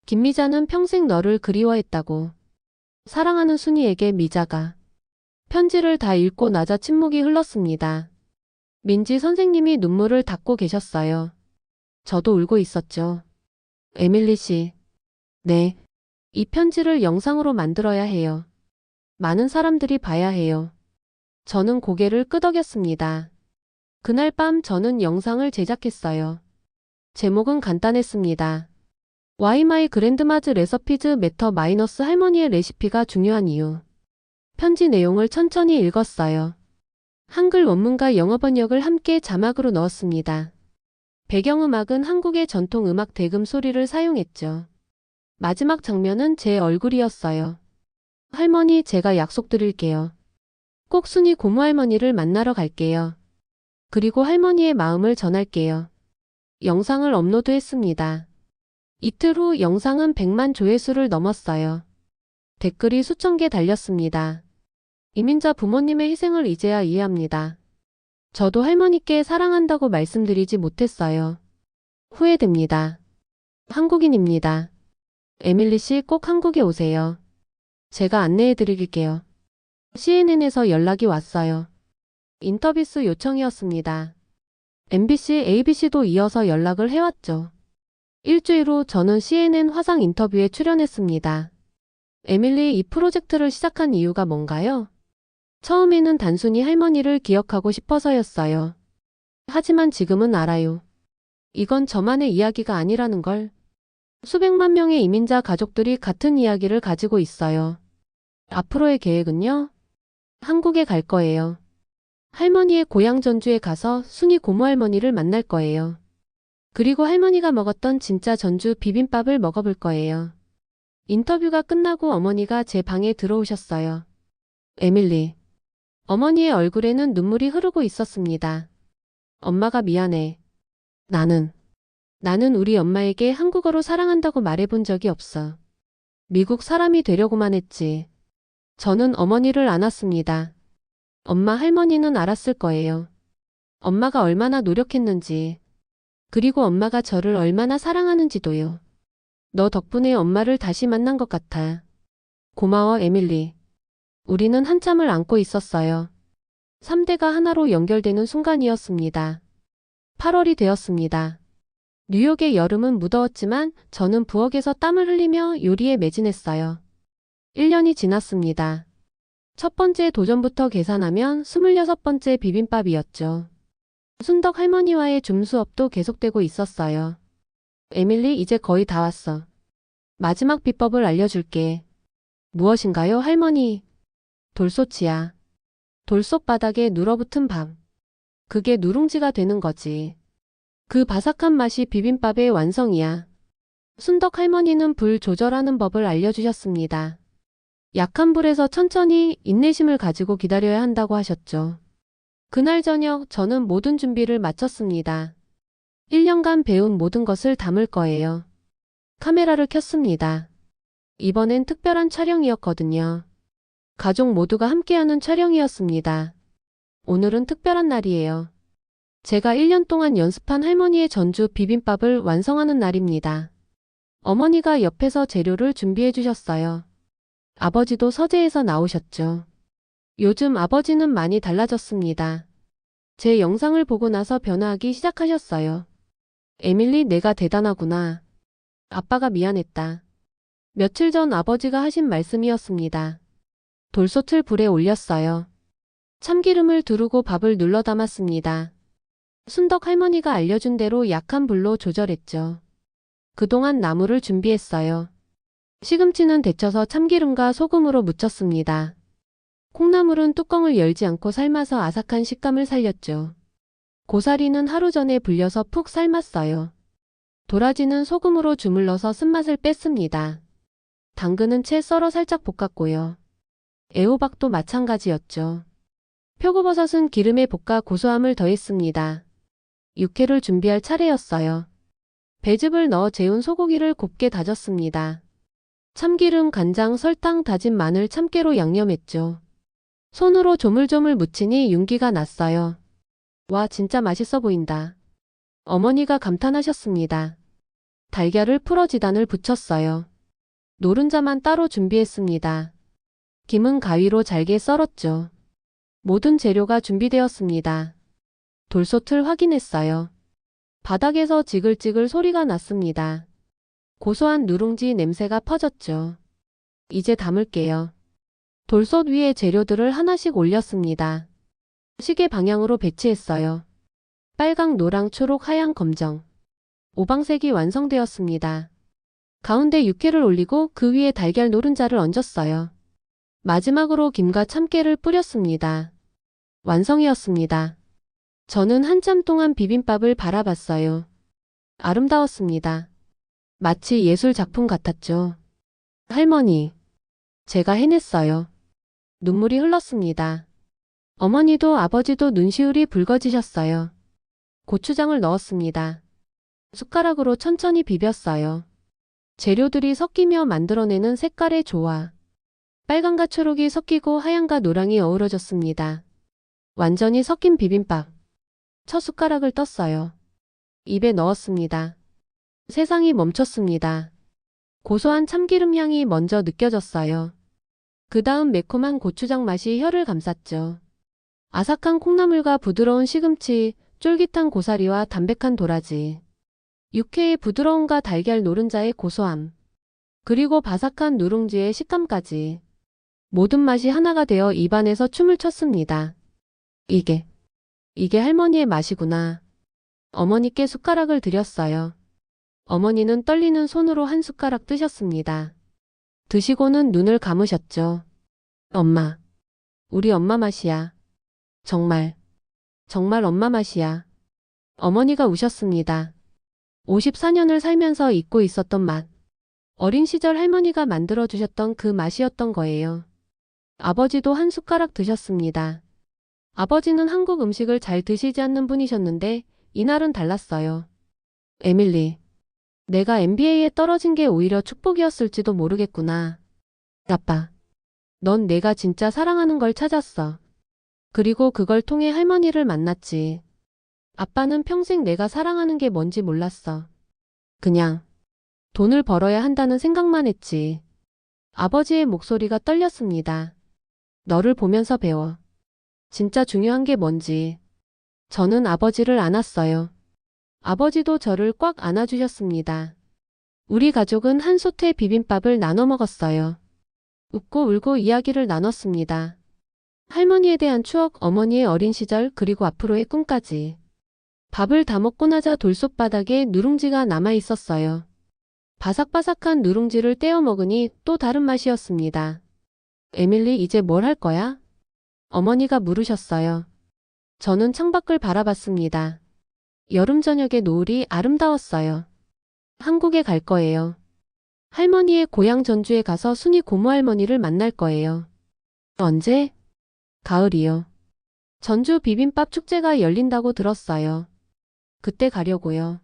Speaker 1: 김미자는 평생 너를 그리워했다고. 사랑하는 순이에게 미자가. 편지를 다 읽고 나자 침묵이 흘렀습니다. 민지 선생님이 눈물을 닦고 계셨어요. 저도 울고 있었죠. 에밀리 씨. 네. 이 편지를 영상으로 만들어야 해요. 많은 사람들이 봐야 해요. 저는 고개를 끄덕였습니다. 그날 밤 저는 영상을 제작했어요. 제목은 간단했습니다. Why my grandma's recipes matter 마이너스 할머니의 레시피가 중요한 이유. 편지 내용을 천천히 읽었어요. 한글 원문과 영어 번역을 함께 자막으로 넣었습니다. 배경음악은 한국의 전통 음악 대금 소리를 사용했죠. 마지막 장면은 제 얼굴이었어요. 할머니, 제가 약속드릴게요. 꼭 순이 고모할머니를 만나러 갈게요. 그리고 할머니의 마음을 전할게요. 영상을 업로드했습니다. 이틀 후 영상은 100만 조회수를 넘었어요. 댓글이 수천 개 달렸습니다. 이민자 부모님의 희생을 이제야 이해합니다. 저도 할머니께 사랑한다고 말씀드리지 못했어요. 후회됩니다. 한국인입니다. 에밀리 씨 꼭 한국에 오세요. 제가 안내해 드릴게요. CNN에서 연락이 왔어요. 인터뷰스 요청이었습니다. MBC, ABC도 이어서 연락을 해왔죠. 일주일 후 저는 CNN 화상 인터뷰에 출연했습니다. 에밀리, 이 프로젝트를 시작한 이유가 뭔가요? 처음에는 단순히 할머니를 기억하고 싶어서였어요. 하지만 지금은 알아요. 이건 저만의 이야기가 아니라는 걸. 수백만 명의 이민자 가족들이 같은 이야기를 가지고 있어요. 앞으로의 계획은요? 한국에 갈 거예요. 할머니의 고향 전주에 가서 순이 고모할머니를 만날 거예요. 그리고 할머니가 먹었던 진짜 전주 비빔밥을 먹어볼 거예요. 인터뷰가 끝나고 어머니가 제 방에 들어오셨어요. 에밀리. 어머니의 얼굴에는 눈물이 흐르고 있었습니다. 엄마가 미안해. 나는 우리 엄마에게 한국어로 사랑한다고 말해본 적이 없어. 미국 사람이 되려고만 했지. 저는 어머니를 안았습니다. 엄마, 할머니는 알았을 거예요. 엄마가 얼마나 노력했는지. 그리고 엄마가 저를 얼마나 사랑하는지도요. 너 덕분에 엄마를 다시 만난 것 같아. 고마워, 에밀리. 우리는 한참을 안고 있었어요. 3대가 하나로 연결되는 순간이었습니다. 8월이 되었습니다. 뉴욕의 여름은 무더웠지만 저는 부엌에서 땀을 흘리며 요리에 매진했어요. 1년이 지났습니다. 첫 번째 도전부터 계산하면 26번째 비빔밥이었죠. 순덕 할머니와의 줌 수업도 계속되고 있었어요. 에밀리, 이제 거의 다 왔어. 마지막 비법을 알려줄게. 무엇인가요, 할머니? 돌솥이야. 돌솥 바닥에 눌어붙은 밥. 그게 누룽지가 되는 거지. 그 바삭한 맛이 비빔밥의 완성이야. 순덕 할머니는 불 조절하는 법을 알려주셨습니다. 약한 불에서 천천히 인내심을 가지고 기다려야 한다고 하셨죠. 그날 저녁 저는 모든 준비를 마쳤습니다. 1년간 배운 모든 것을 담을 거예요. 카메라를 켰습니다. 이번엔 특별한 촬영이었거든요. 가족 모두가 함께하는 촬영이었습니다. 오늘은 특별한 날이에요. 제가 1년 동안 연습한 할머니의 전주 비빔밥을 완성하는 날입니다. 어머니가 옆에서 재료를 준비해 주셨어요. 아버지도 서재에서 나오셨죠. 요즘 아버지는 많이 달라졌습니다. 제 영상을 보고 나서 변화하기 시작하셨어요. 에밀리, 내가 대단하구나. 아빠가 미안했다. 며칠 전 아버지가 하신 말씀이었습니다. 돌솥을 불에 올렸어요. 참기름을 두르고 밥을 눌러 담았습니다. 순덕 할머니가 알려준 대로 약한 불로 조절했죠. 그동안 나물을 준비했어요. 시금치는 데쳐서 참기름과 소금으로 무쳤습니다. 콩나물은 뚜껑을 열지 않고 삶아서 아삭한 식감을 살렸죠. 고사리는 하루 전에 불려서 푹 삶았어요. 도라지는 소금으로 주물러서 쓴맛을 뺐습니다. 당근은 채 썰어 살짝 볶았고요. 애호박도 마찬가지였죠. 표고버섯은 기름에 볶아 고소함을 더했습니다. 육회를 준비할 차례였어요. 배즙을 넣어 재운 소고기를 곱게 다졌습니다. 참기름, 간장, 설탕, 다진 마늘, 참깨로 양념했죠. 손으로 조물조물 무치니 윤기가 났어요. 와, 진짜 맛있어 보인다. 어머니가 감탄하셨습니다. 달걀을 풀어 지단을 붙였어요. 노른자만 따로 준비했습니다. 김은 가위로 잘게 썰었죠. 모든 재료가 준비되었습니다. 돌솥을 확인했어요. 바닥에서 지글지글 소리가 났습니다. 고소한 누룽지 냄새가 퍼졌죠. 이제 담을게요. 돌솥 위에 재료들을 하나씩 올렸습니다. 시계 방향으로 배치했어요. 빨강, 노랑, 초록, 하양, 검정. 오방색이 완성되었습니다. 가운데 육회를 올리고 그 위에 달걀 노른자를 얹었어요. 마지막으로 김과 참깨를 뿌렸습니다. 완성이었습니다. 저는 한참 동안 비빔밥을 바라봤어요. 아름다웠습니다. 마치 예술 작품 같았죠. 할머니, 제가 해냈어요. 눈물이 흘렀습니다. 어머니도 아버지도 눈시울이 붉어지셨어요. 고추장을 넣었습니다. 숟가락으로 천천히 비볐어요. 재료들이 섞이며 만들어내는 색깔의 조화. 빨강과 초록이 섞이고 하얀과 노랑이 어우러졌습니다. 완전히 섞인 비빔밥. 첫 숟가락을 떴어요. 입에 넣었습니다. 세상이 멈췄습니다. 고소한 참기름 향이 먼저 느껴졌어요. 그 다음 매콤한 고추장 맛이 혀를 감쌌죠. 아삭한 콩나물과 부드러운 시금치, 쫄깃한 고사리와 담백한 도라지. 육회의 부드러움과 달걀 노른자의 고소함. 그리고 바삭한 누룽지의 식감까지. 모든 맛이 하나가 되어 입안에서 춤을 췄습니다. 이게 할머니의 맛이구나. 어머니께 숟가락을 드렸어요. 어머니는 떨리는 손으로 한 숟가락 뜨셨습니다. 드시고는 눈을 감으셨죠. 엄마. 우리 엄마 맛이야. 정말 엄마 맛이야. 어머니가 우셨습니다. 54년을 살면서 잊고 있었던 맛. 어린 시절 할머니가 만들어주셨던 그 맛이었던 거예요. 아버지도 한 숟가락 드셨습니다. 아버지는 한국 음식을 잘 드시지 않는 분이셨는데 이날은 달랐어요. 에밀리, 내가 MBA에 떨어진 게 오히려 축복이었을지도 모르겠구나. 아빠, 넌 내가 진짜 사랑하는 걸 찾았어. 그리고 그걸 통해 할머니를 만났지. 아빠는 평생 내가 사랑하는 게 뭔지 몰랐어. 그냥 돈을 벌어야 한다는 생각만 했지. 아버지의 목소리가 떨렸습니다. 너를 보면서 배워. 진짜 중요한 게 뭔지. 저는 아버지를 안았어요. 아버지도 저를 꽉 안아주셨습니다. 우리 가족은 한 솥의 비빔밥을 나눠 먹었어요. 웃고 울고 이야기를 나눴습니다. 할머니에 대한 추억, 어머니의 어린 시절, 그리고 앞으로의 꿈까지. 밥을 다 먹고 나자 돌솥 바닥에 누룽지가 남아 있었어요. 바삭바삭한 누룽지를 떼어 먹으니 또 다른 맛이었습니다. 에밀리, 이제 뭘 할 거야? 어머니가 물으셨어요. 저는 창밖을 바라봤습니다. 여름 저녁의 노을이 아름다웠어요. 한국에 갈 거예요. 할머니의 고향 전주에 가서 순이 고모할머니를 만날 거예요. 언제? 가을이요. 전주 비빔밥 축제가 열린다고 들었어요. 그때 가려고요.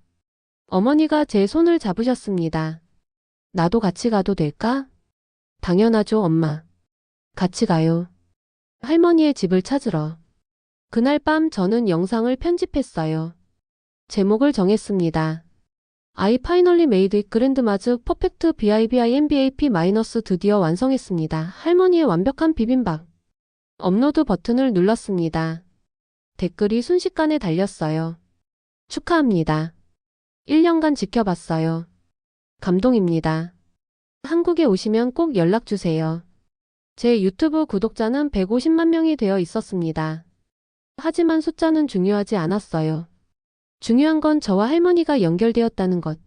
Speaker 1: 어머니가 제 손을 잡으셨습니다. 나도 같이 가도 될까? 당연하죠, 엄마. 같이 가요. 할머니의 집을 찾으러. 그날 밤 저는 영상을 편집했어요. 제목을 정했습니다. I finally made it grandma's perfect BIBIMBAP- 드디어 완성했습니다. 할머니의 완벽한 비빔밥. 업로드 버튼을 눌렀습니다. 댓글이 순식간에 달렸어요. 축하합니다. 1년간 지켜봤어요. 감동입니다. 한국에 오시면 꼭 연락주세요. 제 유튜브 구독자는 150만 명이 되어 있었습니다. 하지만 숫자는 중요하지 않았어요. 중요한 건 저와 할머니가 연결되었다는 것.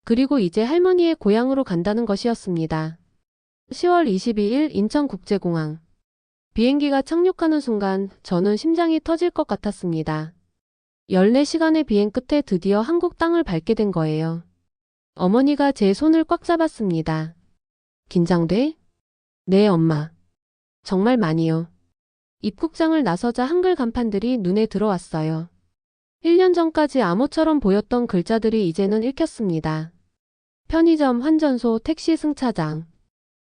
Speaker 1: 그리고 이제 할머니의 고향으로 간다는 것이었습니다. 10월 22일 인천국제공항. 비행기가 착륙하는 순간 저는 심장이 터질 것 같았습니다. 14시간의 비행 끝에 드디어 한국 땅을 밟게 된 거예요. 어머니가 제 손을 꽉 잡았습니다. 긴장돼? 네, 엄마. 정말 많이요. 입국장을 나서자 한글 간판들이 눈에 들어왔어요. 1년 전까지 암호처럼 보였던 글자들이 이제는 읽혔습니다. 편의점, 환전소, 택시 승차장.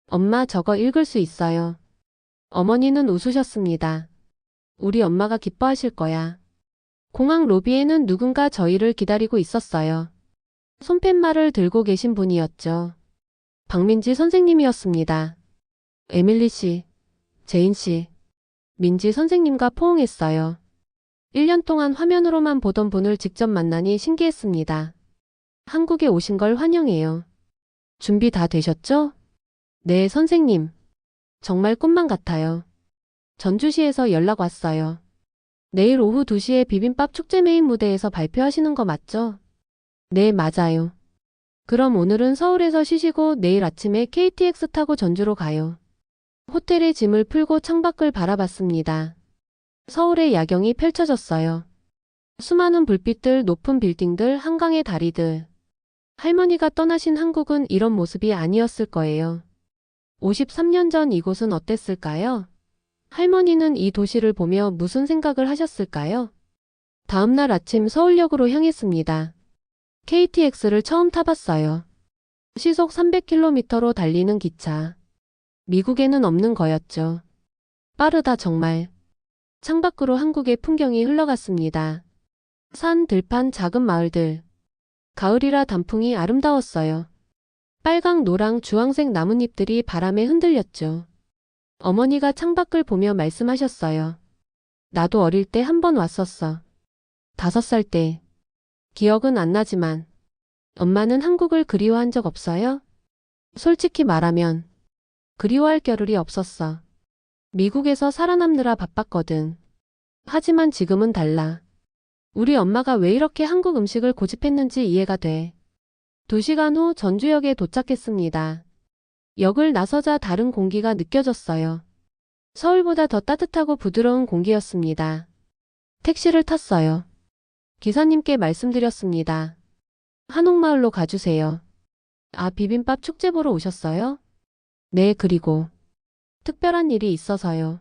Speaker 1: 엄마, 저거 읽을 수 있어요. 어머니는 웃으셨습니다. 우리 엄마가 기뻐하실 거야. 공항 로비에는 누군가 저희를 기다리고 있었어요. 손팻말을 들고 계신 분이었죠. 박민지 선생님이었습니다. 에밀리 씨, 제인 씨, 민지 선생님과 포옹했어요. 1년 동안 화면으로만 보던 분을 직접 만나니 신기했습니다. 한국에 오신 걸 환영해요. 준비 다 되셨죠? 네, 선생님. 정말 꿈만 같아요. 전주시에서 연락 왔어요. 내일 오후 2시에 비빔밥 축제 메인 무대에서 발표하시는 거 맞죠? 네, 맞아요. 그럼 오늘은 서울에서 쉬시고 내일 아침에 KTX 타고 전주로 가요. 호텔에 짐을 풀고 창밖을 바라봤습니다. 서울의 야경이 펼쳐졌어요. 수많은 불빛들, 높은 빌딩들, 한강의 다리들. 할머니가 떠나신 한국은 이런 모습이 아니었을 거예요. 53년 전 이곳은 어땠을까요? 할머니는 이 도시를 보며 무슨 생각을 하셨을까요? 다음날 아침 서울역으로 향했습니다. KTX를 처음 타봤어요. 시속 300km로 달리는 기차. 미국에는 없는 거였죠. 빠르다 정말. 창밖으로 한국의 풍경이 흘러갔습니다. 산, 들판, 작은 마을들. 가을이라 단풍이 아름다웠어요. 빨강, 노랑, 주황색 나뭇잎들이 바람에 흔들렸죠. 어머니가 창밖을 보며 말씀하셨어요. 나도 어릴 때 한 번 왔었어. 5살 때. 기억은 안 나지만. 엄마는 한국을 그리워한 적 없어요? 솔직히 말하면 그리워할 겨를이 없었어. 미국에서 살아남느라 바빴거든. 하지만 지금은 달라. 우리 엄마가 왜 이렇게 한국 음식을 고집했는지 이해가 돼. 2시간 후 전주역에 도착했습니다. 역을 나서자 다른 공기가 느껴졌어요. 서울보다 더 따뜻하고 부드러운 공기였습니다. 택시를 탔어요. 기사님께 말씀드렸습니다. 한옥마을로 가주세요. 아, 비빔밥 축제 보러 오셨어요? 네, 그리고 특별한 일이 있어서요.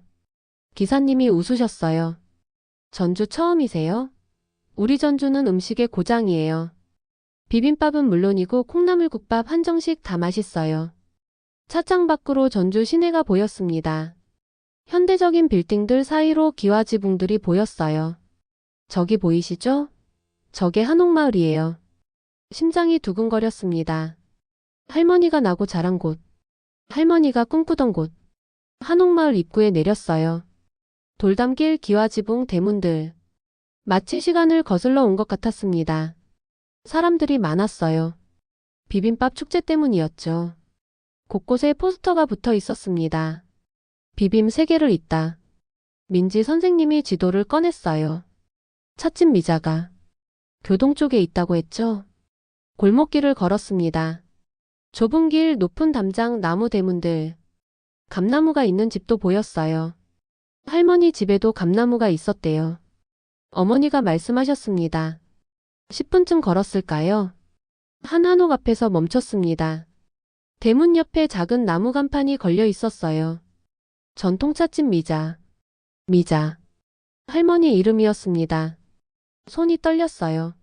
Speaker 1: 기사님이 웃으셨어요. 전주 처음이세요? 우리 전주는 음식의 고장이에요. 비빔밥은 물론이고 콩나물국밥 한정식 다 맛있어요. 차창 밖으로 전주 시내가 보였습니다. 현대적인 빌딩들 사이로 기와지붕들이 보였어요. 저기 보이시죠? 저게 한옥마을이에요. 심장이 두근거렸습니다. 할머니가 나고 자란 곳. 할머니가 꿈꾸던 곳. 한옥마을 입구에 내렸어요. 돌담길, 기와지붕, 대문들. 마치 시간을 거슬러 온 것 같았습니다. 사람들이 많았어요. 비빔밥 축제 때문이었죠. 곳곳에 포스터가 붙어 있었습니다. 비빔 3개를 잇다. 민지 선생님이 지도를 꺼냈어요. 찻집 미자가 교동 쪽에 있다고 했죠. 골목길을 걸었습니다. 좁은 길, 높은 담장, 나무 대문들. 감나무가 있는 집도 보였어요. 할머니 집에도 감나무가 있었대요. 어머니가 말씀하셨습니다. 10분쯤 걸었을까요? 한 한옥 앞에서 멈췄습니다. 대문 옆에 작은 나무 간판이 걸려 있었어요. 전통찻집 미자. 미자. 할머니 이름이었습니다. 손이 떨렸어요.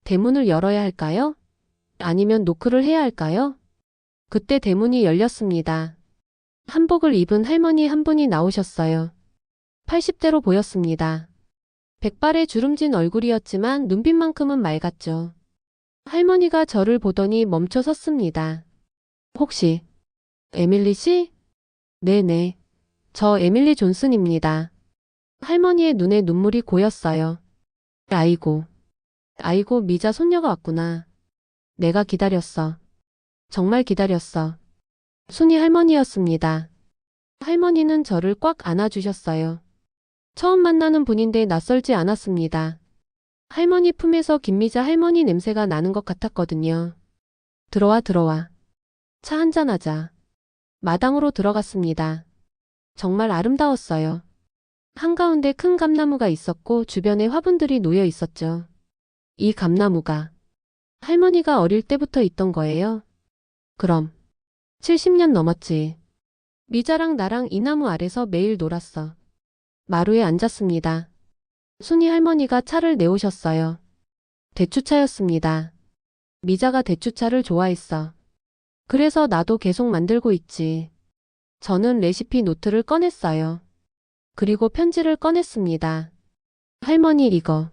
Speaker 1: 대문을 열어야 할까요? 아니면 노크를 해야 할까요? 그때 대문이 열렸습니다. 한복을 입은 할머니 한 분이 나오셨어요. 80대로 보였습니다. 백발에 주름진 얼굴이었지만 눈빛만큼은 맑았죠. 할머니가 저를 보더니 멈춰 섰습니다. 혹시 에밀리 씨? 네네. 저 에밀리 존슨입니다. 할머니의 눈에 눈물이 고였어요. 아이고. 아이고, 미자 손녀가 왔구나. 내가 기다렸어. 정말 기다렸어. 순이 할머니였습니다. 할머니는 저를 꽉 안아주셨어요. 처음 만나는 분인데 낯설지 않았습니다. 할머니 품에서 김미자 할머니 냄새가 나는 것 같았거든요. 들어와, 들어와. 차 한잔하자. 마당으로 들어갔습니다. 정말 아름다웠어요. 한가운데 큰 감나무가 있었고 주변에 화분들이 놓여 있었죠. 이 감나무가 할머니가 어릴 때부터 있던 거예요? 그럼 70년 넘었지. 미자랑 나랑 이 나무 아래서 매일 놀았어. 마루에 앉았습니다. 순이 할머니가 차를 내오셨어요. 대추차였습니다. 미자가 대추차를 좋아했어. 그래서 나도 계속 만들고 있지. 저는 레시피 노트를 꺼냈어요. 그리고 편지를 꺼냈습니다. 할머니 이거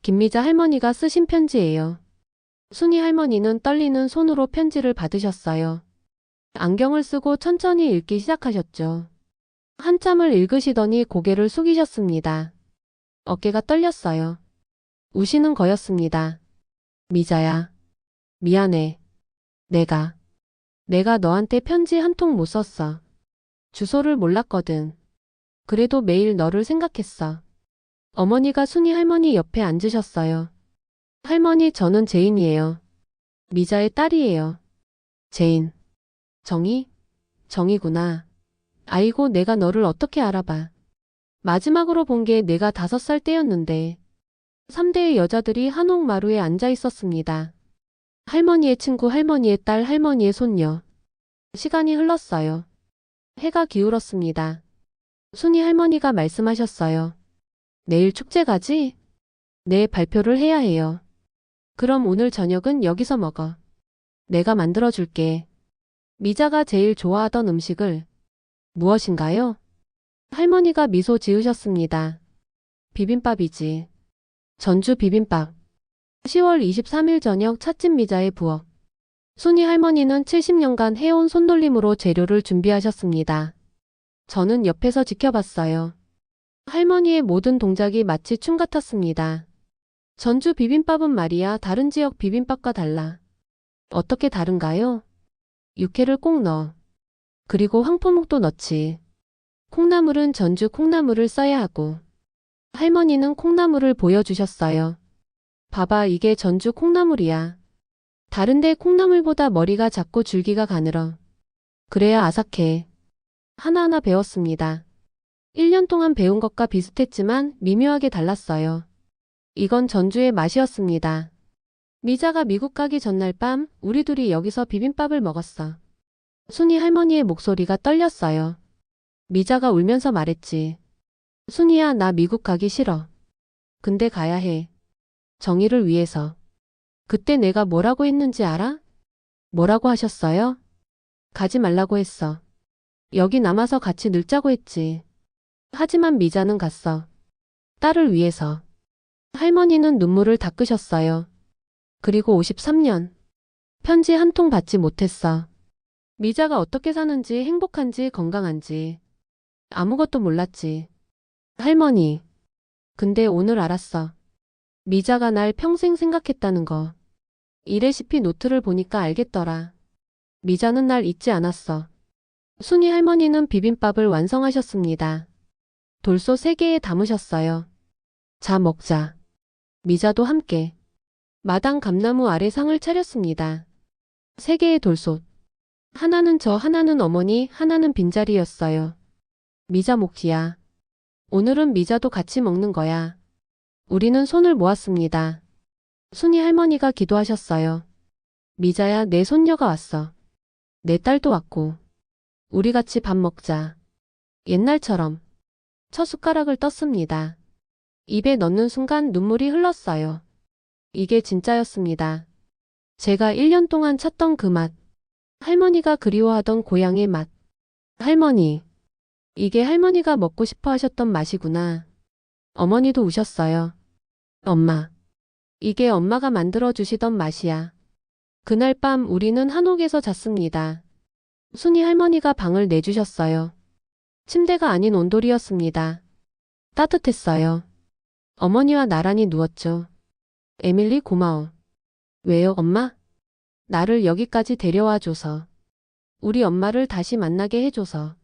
Speaker 1: 김미자 할머니가 쓰신 편지예요. 순이 할머니는 떨리는 손으로 편지를 받으셨어요. 안경을 쓰고 천천히 읽기 시작하셨죠. 한참을 읽으시더니 고개를 숙이셨습니다. 어깨가 떨렸어요. 우시는 거였습니다. 미자야. 미안해. 내가 너한테 편지 한 통 못 썼어. 주소를 몰랐거든. 그래도 매일 너를 생각했어. 어머니가 순이 할머니 옆에 앉으셨어요. 할머니, 저는 제인이에요. 미자의 딸이에요. 제인. 정이? 정이구나. 아이고, 내가 너를 어떻게 알아봐. 마지막으로 본 게 내가 5살 때였는데 3대의 여자들이 한옥마루에 앉아 있었습니다. 할머니의 친구, 할머니의 딸, 할머니의 손녀. 시간이 흘렀어요. 해가 기울었습니다. 순이 할머니가 말씀하셨어요. 내일 축제 가지? 네, 발표를 해야 해요. 그럼 오늘 저녁은 여기서 먹어. 내가 만들어줄게. 미자가 제일 좋아하던 음식을. 무엇인가요? 할머니가 미소 지으셨습니다. 비빔밥이지. 전주 비빔밥. 10월 23일 저녁 찻집 미자의 부엌. 순이 할머니는 70년간 해온 손놀림으로 재료를 준비하셨습니다. 저는 옆에서 지켜봤어요. 할머니의 모든 동작이 마치 춤 같았습니다. 전주 비빔밥은 말이야 다른 지역 비빔밥과 달라. 어떻게 다른가요? 육회를 꼭 넣어. 그리고 황포묵도 넣지. 콩나물은 전주 콩나물을 써야 하고. 할머니는 콩나물을 보여주셨어요. 봐봐, 이게 전주 콩나물이야. 다른데 콩나물보다 머리가 작고 줄기가 가늘어. 그래야 아삭해. 하나하나 배웠습니다. 1년 동안 배운 것과 비슷했지만 미묘하게 달랐어요. 이건 전주의 맛이었습니다. 미자가 미국 가기 전날 밤 우리 둘이 여기서 비빔밥을 먹었어. 순이 할머니의 목소리가 떨렸어요. 미자가 울면서 말했지. 순이야, 나 미국 가기 싫어. 근데 가야 해. 정의를 위해서. 그때 내가 뭐라고 했는지 알아? 뭐라고 하셨어요? 가지 말라고 했어. 여기 남아서 같이 늙자고 했지. 하지만 미자는 갔어. 딸을 위해서. 할머니는 눈물을 닦으셨어요. 그리고 53년. 편지 한 통 받지 못했어. 미자가 어떻게 사는지, 행복한지, 건강한지. 아무것도 몰랐지. 할머니. 근데 오늘 알았어. 미자가 날 평생 생각했다는 거. 이 레시피 노트를 보니까 알겠더라. 미자는 날 잊지 않았어. 순이 할머니는 비빔밥을 완성하셨습니다. 돌솥 3개에 담으셨어요. 자, 먹자. 미자도 함께. 마당 감나무 아래 상을 차렸습니다. 3개의 돌솥. 하나는 저, 하나는 어머니, 하나는 빈자리였어요. 미자 몫이야. 오늘은 미자도 같이 먹는 거야. 우리는 손을 모았습니다. 순이 할머니가 기도하셨어요. 미자야, 내 손녀가 왔어. 내 딸도 왔고. 우리 같이 밥 먹자. 옛날처럼. 첫 숟가락을 떴습니다. 입에 넣는 순간 눈물이 흘렀어요. 이게 진짜였습니다. 제가 1년 동안 찾던 그 맛. 할머니가 그리워하던 고향의 맛. 할머니. 이게 할머니가 먹고 싶어 하셨던 맛이구나. 어머니도 우셨어요. 엄마. 이게 엄마가 만들어 주시던 맛이야. 그날 밤 우리는 한옥에서 잤습니다. 순이 할머니가 방을 내주셨어요. 침대가 아닌 온돌이었습니다. 따뜻했어요. 어머니와 나란히 누웠죠. 에밀리, 고마워. 왜요, 엄마? 나를 여기까지 데려와 줘서. 우리 엄마를 다시 만나게 해줘서.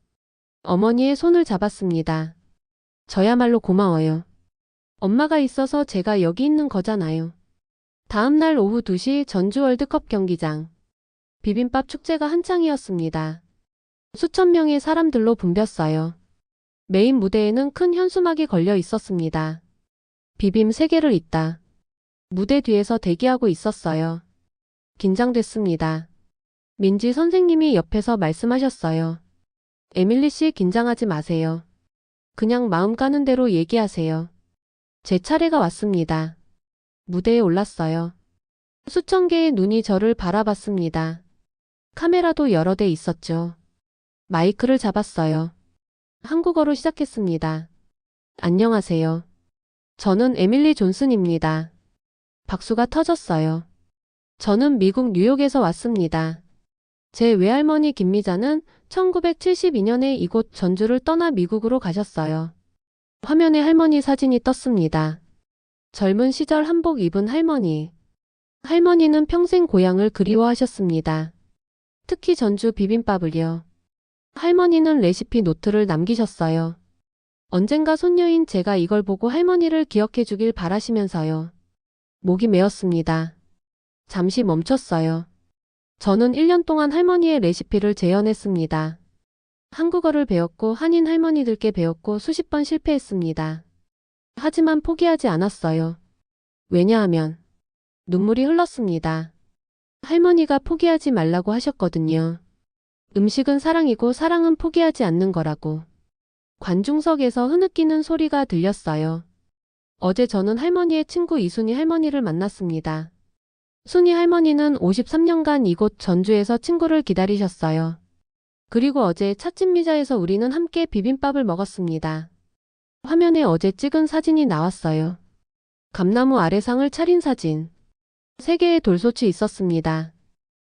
Speaker 1: 어머니의 손을 잡았습니다. 저야말로 고마워요. 엄마가 있어서 제가 여기 있는 거잖아요. 다음 날 오후 2시 전주 월드컵 경기장. 비빔밥 축제가 한창이었습니다. 수천 명의 사람들로 붐볐어요. 메인 무대에는 큰 현수막이 걸려 있었습니다. 비빔 3개를 잇다. 무대 뒤에서 대기하고 있었어요. 긴장됐습니다. 민지 선생님이 옆에서 말씀하셨어요. 에밀리 씨, 긴장하지 마세요. 그냥 마음 가는 대로 얘기하세요. 제 차례가 왔습니다. 무대에 올랐어요. 수천 개의 눈이 저를 바라봤습니다. 카메라도 여러 대 있었죠. 마이크를 잡았어요. 한국어로 시작했습니다. 안녕하세요. 저는 에밀리 존슨입니다. 박수가 터졌어요. 저는 미국 뉴욕에서 왔습니다. 제 외할머니 김미자는 1972년에 이곳 전주를 떠나 미국으로 가셨어요. 화면에 할머니 사진이 떴습니다. 젊은 시절 한복 입은 할머니. 할머니는 평생 고향을 그리워하셨습니다. 특히 전주 비빔밥을요. 할머니는 레시피 노트를 남기셨어요. 언젠가 손녀인 제가 이걸 보고 할머니를 기억해 주길 바라시면서요. 목이 메었습니다. 잠시 멈췄어요. 저는 1년 동안 할머니의 레시피를 재현했습니다. 한국어를 배웠고 한인 할머니들께 배웠고 수십 번 실패했습니다. 하지만 포기하지 않았어요. 왜냐하면 눈물이 흘렀습니다. 할머니가 포기하지 말라고 하셨거든요. 음식은 사랑이고 사랑은 포기하지 않는 거라고. 관중석에서 흐느끼는 소리가 들렸어요. 어제 저는 할머니의 친구 이순희 할머니를 만났습니다. 순희 할머니는 53년간 이곳 전주에서 친구를 기다리셨어요. 그리고 어제 찻집미자에서 우리는 함께 비빔밥을 먹었습니다. 화면에 어제 찍은 사진이 나왔어요. 감나무 아래 상을 차린 사진. 3개의 돌솥이 있었습니다.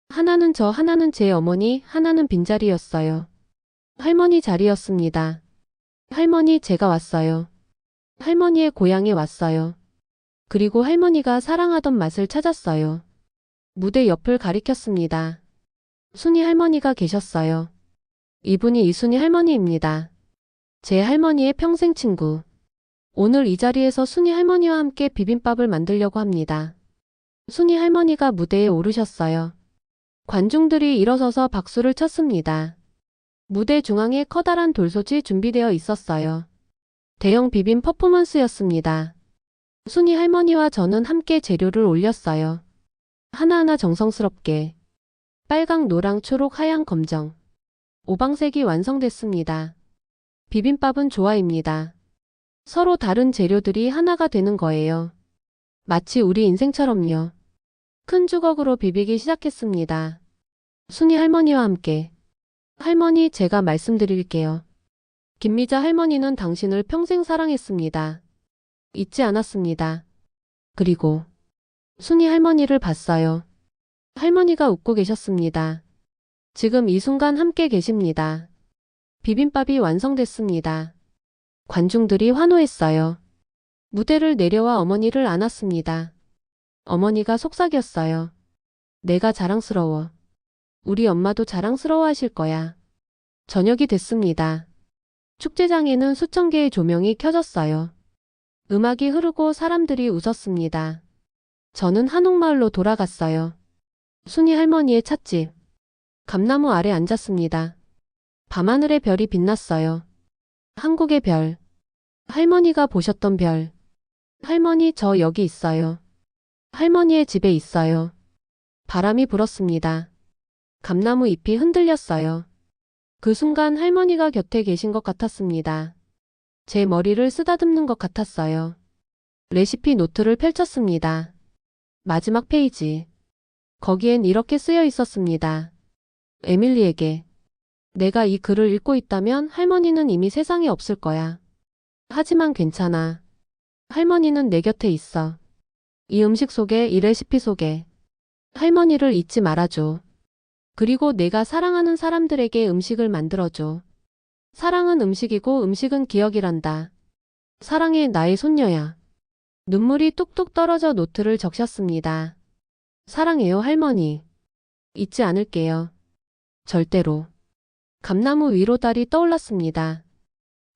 Speaker 1: 하나는 저, 하나는 제 어머니, 하나는 빈자리였어요. 할머니 자리였습니다. 할머니, 제가 왔어요. 할머니의 고향에 왔어요. 그리고 할머니가 사랑하던 맛을 찾았어요. 무대 옆을 가리켰습니다. 순희 할머니가 계셨어요. 이분이 이순희 할머니입니다. 제 할머니의 평생 친구. 오늘 이 자리에서 순희 할머니와 함께 비빔밥을 만들려고 합니다. 순희 할머니가 무대에 오르셨어요. 관중들이 일어서서 박수를 쳤습니다. 무대 중앙에 커다란 돌솥이 준비되어 있었어요. 대형 비빔 퍼포먼스였습니다. 순희 할머니와 저는 함께 재료를 올렸어요. 하나하나 정성스럽게. 빨강, 노랑, 초록, 하양, 검정. 5방색이 완성됐습니다. 비빔밥은 조화입니다. 서로 다른 재료들이 하나가 되는 거예요. 마치 우리 인생처럼요. 큰 주걱으로 비비기 시작했습니다. 순희 할머니와 함께. 할머니, 제가 말씀드릴게요. 김미자 할머니는 당신을 평생 사랑했습니다. 잊지 않았습니다. 그리고 순희 할머니를 봤어요. 할머니가 웃고 계셨습니다. 지금 이 순간 함께 계십니다. 비빔밥이 완성됐습니다. 관중들이 환호했어요. 무대를 내려와 어머니를 안았습니다. 어머니가 속삭였어요. 내가 자랑스러워. 우리 엄마도 자랑스러워 하실 거야. 저녁이 됐습니다. 축제장에는 수천 개의 조명이 켜졌어요. 음악이 흐르고 사람들이 웃었습니다. 저는 한옥마을로 돌아갔어요. 순희 할머니의 찻집. 감나무 아래 앉았습니다. 밤하늘에 별이 빛났어요. 한국의 별. 할머니가 보셨던 별. 할머니, 저 여기 있어요. 할머니의 집에 있어요. 바람이 불었습니다. 감나무 잎이 흔들렸어요. 그 순간 할머니가 곁에 계신 것 같았습니다. 제 머리를 쓰다듬는 것 같았어요. 레시피 노트를 펼쳤습니다. 마지막 페이지. 거기엔 이렇게 쓰여 있었습니다. 에밀리에게. 내가 이 글을 읽고 있다면 할머니는 이미 세상에 없을 거야. 하지만 괜찮아. 할머니는 내 곁에 있어. 이 음식 속에, 이 레시피 속에. 할머니를 잊지 말아줘. 그리고 내가 사랑하는 사람들에게 음식을 만들어줘. 사랑은 음식이고 음식은 기억이란다. 사랑해, 나의 손녀야. 눈물이 뚝뚝 떨어져 노트를 적셨습니다. 사랑해요, 할머니. 잊지 않을게요. 절대로. 감나무 위로 달이 떠올랐습니다.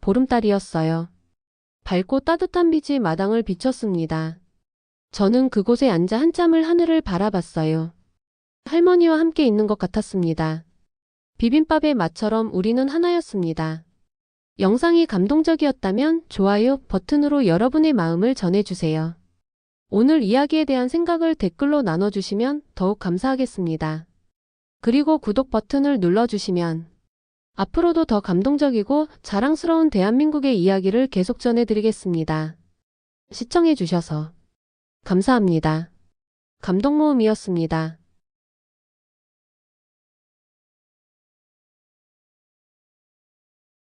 Speaker 1: 보름달이었어요. 밝고 따뜻한 빛이 마당을 비췄습니다. 저는 그곳에 앉아 한참을 하늘을 바라봤어요. 할머니와 함께 있는 것 같았습니다. 비빔밥의 맛처럼 우리는 하나였습니다. 영상이 감동적이었다면 좋아요 버튼으로 여러분의 마음을 전해주세요. 오늘 이야기에 대한 생각을 댓글로 나눠주시면 더욱 감사하겠습니다. 그리고 구독 버튼을 눌러주시면 앞으로도 더 감동적이고 자랑스러운 대한민국의 이야기를 계속 전해드리겠습니다. 시청해주셔서 감사합니다. 감동모음이었습니다.